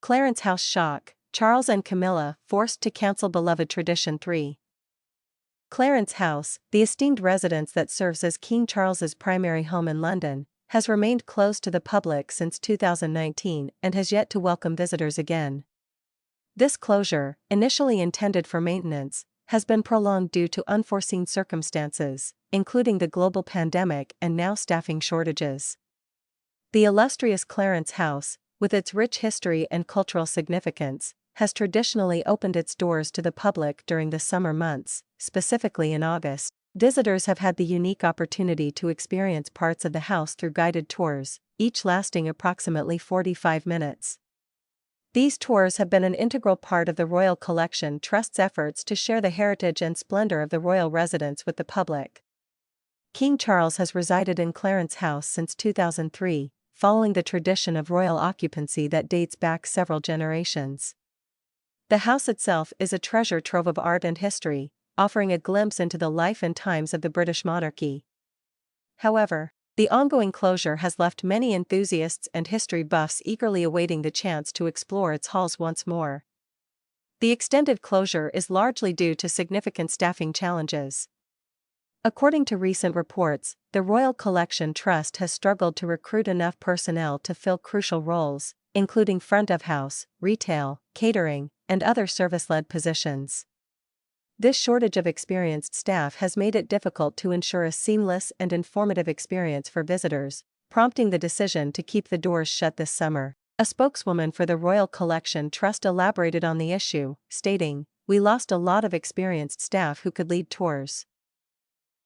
Clarence House shock, Charles and Camilla forced to cancel beloved tradition 3. Clarence House, the esteemed residence that serves as King Charles's primary home in London, has remained closed to the public since 2019 and has yet to welcome visitors again. This closure, initially intended for maintenance, has been prolonged due to unforeseen circumstances, including the global pandemic and now staffing shortages. The illustrious Clarence House, with its rich history and cultural significance, has traditionally opened its doors to the public during the summer months, specifically in August. Visitors have had the unique opportunity to experience parts of the house through guided tours, each lasting approximately 45 minutes. These tours have been an integral part of the Royal Collection Trust's efforts to share the heritage and splendor of the royal residence with the public. King Charles has resided in Clarence House since 2003, following the tradition of royal occupancy that dates back several generations. The house itself is a treasure trove of art and history, offering a glimpse into the life and times of the British monarchy. However, the ongoing closure has left many enthusiasts and history buffs eagerly awaiting the chance to explore its halls once more. The extended closure is largely due to significant staffing challenges. According to recent reports, the Royal Collection Trust has struggled to recruit enough personnel to fill crucial roles, including front of house, retail, catering, and other service-led positions. This shortage of experienced staff has made it difficult to ensure a seamless and informative experience for visitors, prompting the decision to keep the doors shut this summer. A spokeswoman for the Royal Collection Trust elaborated on the issue, stating, "We lost a lot of experienced staff who could lead tours.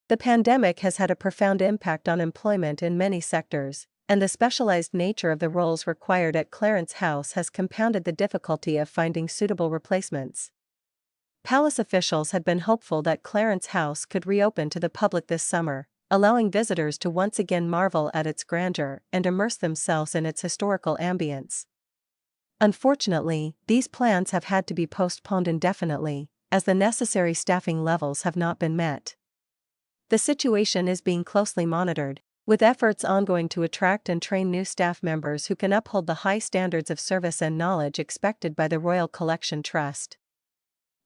The pandemic has had a profound impact on employment in many sectors, and the specialized nature of the roles required at Clarence House has compounded the difficulty of finding suitable replacements." Palace officials had been hopeful that Clarence House could reopen to the public this summer, allowing visitors to once again marvel at its grandeur and immerse themselves in its historical ambience. Unfortunately, these plans have had to be postponed indefinitely, as the necessary staffing levels have not been met. The situation is being closely monitored, with efforts ongoing to attract and train new staff members who can uphold the high standards of service and knowledge expected by the Royal Collection Trust.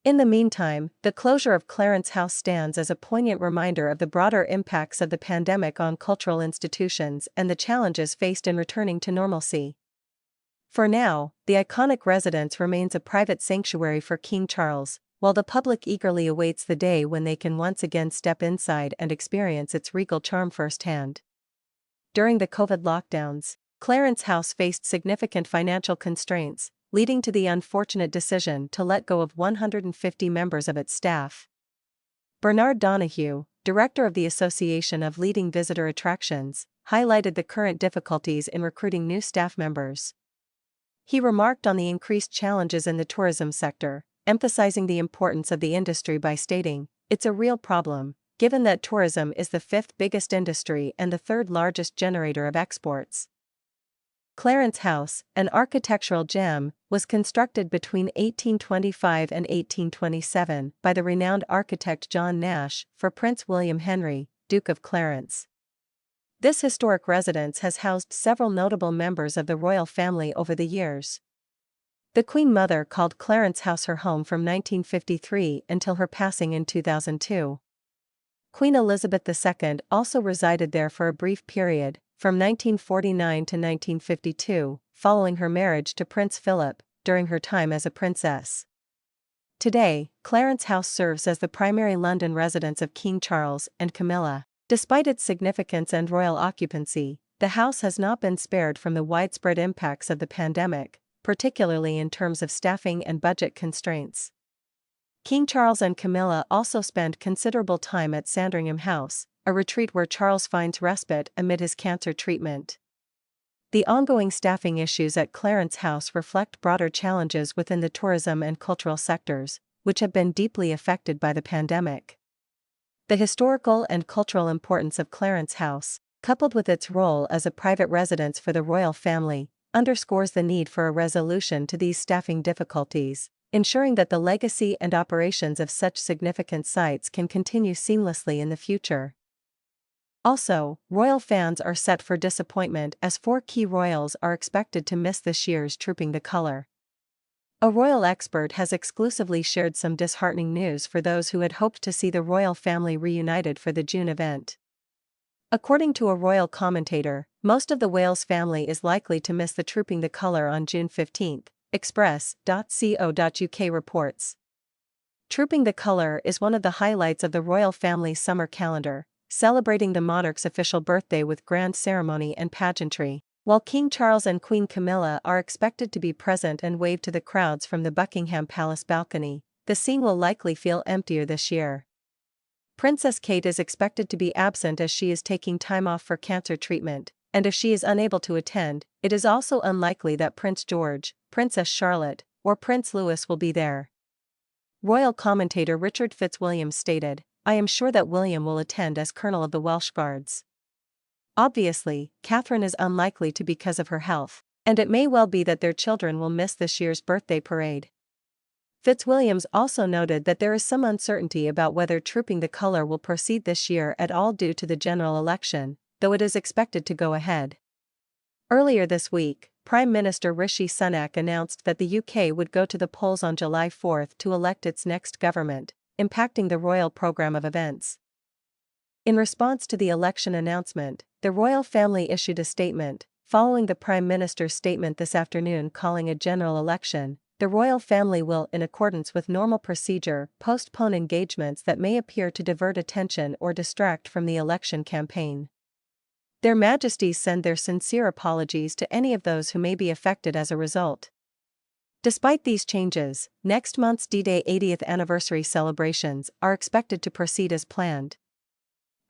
In the meantime, the closure of Clarence House stands as a poignant reminder of the broader impacts of the pandemic on cultural institutions and the challenges faced in returning to normalcy. For now, the iconic residence remains a private sanctuary for King Charles, while the public eagerly awaits the day when they can once again step inside and experience its regal charm firsthand. During the COVID lockdowns, Clarence House faced significant financial constraints, leading to the unfortunate decision to let go of 150 members of its staff. Bernard Donahue, director of the Association of Leading Visitor Attractions, highlighted the current difficulties in recruiting new staff members. He remarked on the increased challenges in the tourism sector, emphasizing the importance of the industry by stating, "It's a real problem, given that tourism is the fifth biggest industry and the third largest generator of exports." Clarence House, an architectural gem, was constructed between 1825 and 1827 by the renowned architect John Nash for Prince William Henry, Duke of Clarence. This historic residence has housed several notable members of the royal family over the years. The Queen Mother called Clarence House her home from 1953 until her passing in 2002. Queen Elizabeth II also resided there for a brief period, from 1949 to 1952, following her marriage to Prince Philip, during her time as a princess. Today, Clarence House serves as the primary London residence of King Charles and Camilla. Despite its significance and royal occupancy, the house has not been spared from the widespread impacts of the pandemic, particularly in terms of staffing and budget constraints. King Charles and Camilla also spend considerable time at Sandringham House, a retreat where Charles finds respite amid his cancer treatment. The ongoing staffing issues at Clarence House reflect broader challenges within the tourism and cultural sectors, which have been deeply affected by the pandemic. The historical and cultural importance of Clarence House, coupled with its role as a private residence for the royal family, underscores the need for a resolution to these staffing difficulties, ensuring that the legacy and operations of such significant sites can continue seamlessly in the future. Also, royal fans are set for disappointment as 4 key royals are expected to miss this year's Trooping the Colour. A royal expert has exclusively shared some disheartening news for those who had hoped to see the royal family reunited for the June event. According to a royal commentator, most of the Wales family is likely to miss the Trooping the Colour on June 15, Express.co.uk reports. Trooping the Colour is one of the highlights of the royal family's summer calendar, celebrating the monarch's official birthday with grand ceremony and pageantry. While King Charles and Queen Camilla are expected to be present and wave to the crowds from the Buckingham Palace balcony, the scene will likely feel emptier this year. Princess Kate is expected to be absent as she is taking time off for cancer treatment, and if she is unable to attend, it is also unlikely that Prince George, Princess Charlotte, or Prince Louis will be there. Royal commentator Richard Fitzwilliam stated, "I am sure that William will attend as Colonel of the Welsh Guards. Obviously, Catherine is unlikely to because of her health, and it may well be that their children will miss this year's birthday parade." Fitzwilliams also noted that there is some uncertainty about whether Trooping the Colour will proceed this year at all due to the general election, though it is expected to go ahead. Earlier this week, Prime Minister Rishi Sunak announced that the UK would go to the polls on July 4 to elect its next government, impacting the royal programme of events. In response to the election announcement, the royal family issued a statement. Following the Prime Minister's statement this afternoon calling a general election, the royal family will, in accordance with normal procedure, postpone engagements that may appear to divert attention or distract from the election campaign. Their Majesties send their sincere apologies to any of those who may be affected as a result. Despite these changes, next month's D-Day 80th anniversary celebrations are expected to proceed as planned.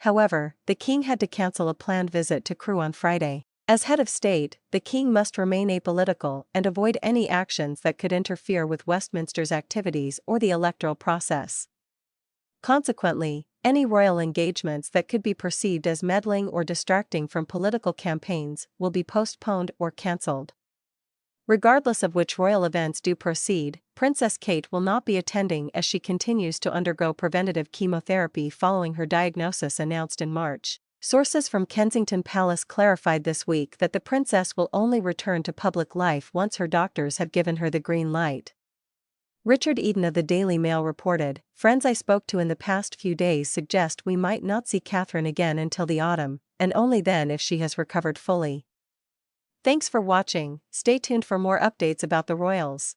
However, the King had to cancel a planned visit to Crewe on Friday. As head of state, the King must remain apolitical and avoid any actions that could interfere with Westminster's activities or the electoral process. Consequently, any royal engagements that could be perceived as meddling or distracting from political campaigns will be postponed or cancelled. Regardless of which royal events do proceed, Princess Kate will not be attending as she continues to undergo preventative chemotherapy following her diagnosis announced in March. Sources from Kensington Palace clarified this week that the princess will only return to public life once her doctors have given her the green light. Richard Eden of the Daily Mail reported, "Friends I spoke to in the past few days suggest we might not see Catherine again until the autumn, and only then if she has recovered fully." Thanks for watching. Stay tuned for more updates about the royals.